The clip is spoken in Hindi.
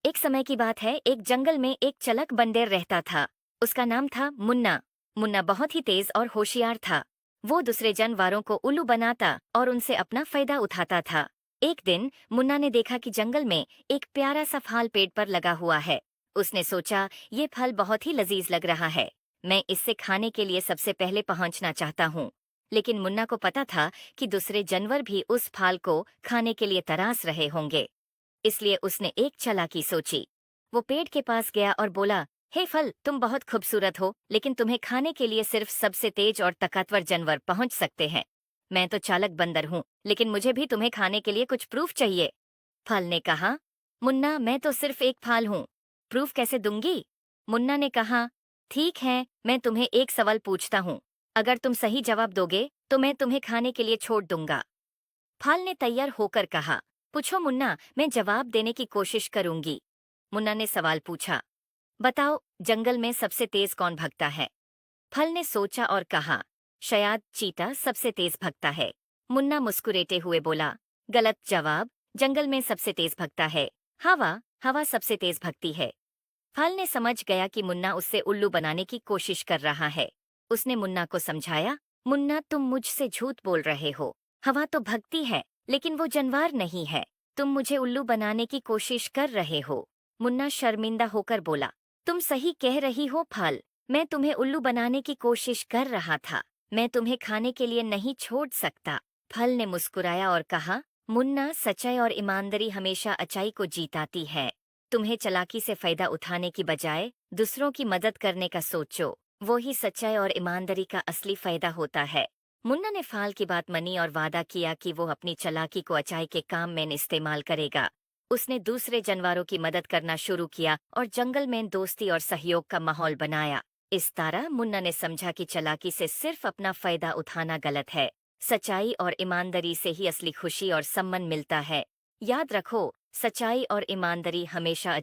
एक समय की बात है, एक जंगल में एक चलक बंदर रहता था। उसका नाम था मुन्ना। मुन्ना बहुत ही तेज और होशियार था। वो दूसरे जानवरों को उल्लू बनाता और उनसे अपना फायदा उठाता था। एक दिन मुन्ना ने देखा कि जंगल में एक प्यारा सा फल पेड़ पर लगा हुआ है। उसने सोचा, ये फल बहुत ही लजीज लग रहा है। मैं इससे खाने के लिए सबसे पहले पहुंचना चाहता हूँ। लेकिन मुन्ना को पता था कि दूसरे जानवर भी उस फल को खाने के लिए तरास रहे होंगे। इसलिए उसने एक चालाकी सोची। वो पेड़ के पास गया और बोला, हे फल, तुम बहुत खूबसूरत हो, लेकिन तुम्हें खाने के लिए सिर्फ सबसे तेज और ताकतवर जानवर पहुंच सकते हैं। मैं तो चालक बंदर हूँ, लेकिन मुझे भी तुम्हें खाने के लिए कुछ प्रूफ चाहिए। फल ने कहा, मुन्ना, मैं तो सिर्फ एक फल हूँ, प्रूफ कैसे दूंगी? मुन्ना ने कहा, ठीक है, मैं तुम्हें एक सवाल पूछता हूँ। अगर तुम सही जवाब दोगे तो मैं तुम्हें खाने के लिए छोड़ दूंगा। फल ने तैयार होकर कहा, पूछो मुन्ना, मैं जवाब देने की कोशिश करूंगी। मुन्ना ने सवाल पूछा, बताओ, जंगल में सबसे तेज कौन भगता है? फल ने सोचा और कहा, शायद चीता सबसे तेज भगता है। मुन्ना मुस्कुराते हुए बोला, गलत जवाब, जंगल में सबसे तेज भगता है हवा। हवा सबसे तेज भगती है। फल ने समझ गया कि मुन्ना उससे उल्लू बनाने की कोशिश कर रहा है। उसने मुन्ना को समझाया, मुन्ना, तुम मुझसे झूठ बोल रहे हो। हवा तो भगती है, लेकिन वो जानवर नहीं है। तुम मुझे उल्लू बनाने की कोशिश कर रहे हो। मुन्ना शर्मिंदा होकर बोला, तुम सही कह रही हो फल, मैं तुम्हें उल्लू बनाने की कोशिश कर रहा था। मैं तुम्हें खाने के लिए नहीं छोड़ सकता। फल ने मुस्कुराया और कहा, मुन्ना, सच्चाई और ईमानदारी हमेशा अच्छाई को जीताती है। तुम्हें चालाकी से फायदा उठाने की बजाय दूसरों की मदद करने का सोचो। वो ही सच्चाई और ईमानदारी का असली फायदा होता है। मुन्ना ने फाल की बात मानी और वादा किया कि वो अपनी चालाकी को अच्छाई के काम में इस्तेमाल करेगा। उसने दूसरे जानवरों की मदद करना शुरू किया और जंगल में दोस्ती और सहयोग का माहौल बनाया। इस तरह मुन्ना ने समझा कि चालाकी से सिर्फ अपना फायदा उठाना गलत है। सच्चाई और ईमानदारी से ही असली खुशी और सम्मान मिलता है। याद रखो, सच्चाई और ईमानदारी हमेशा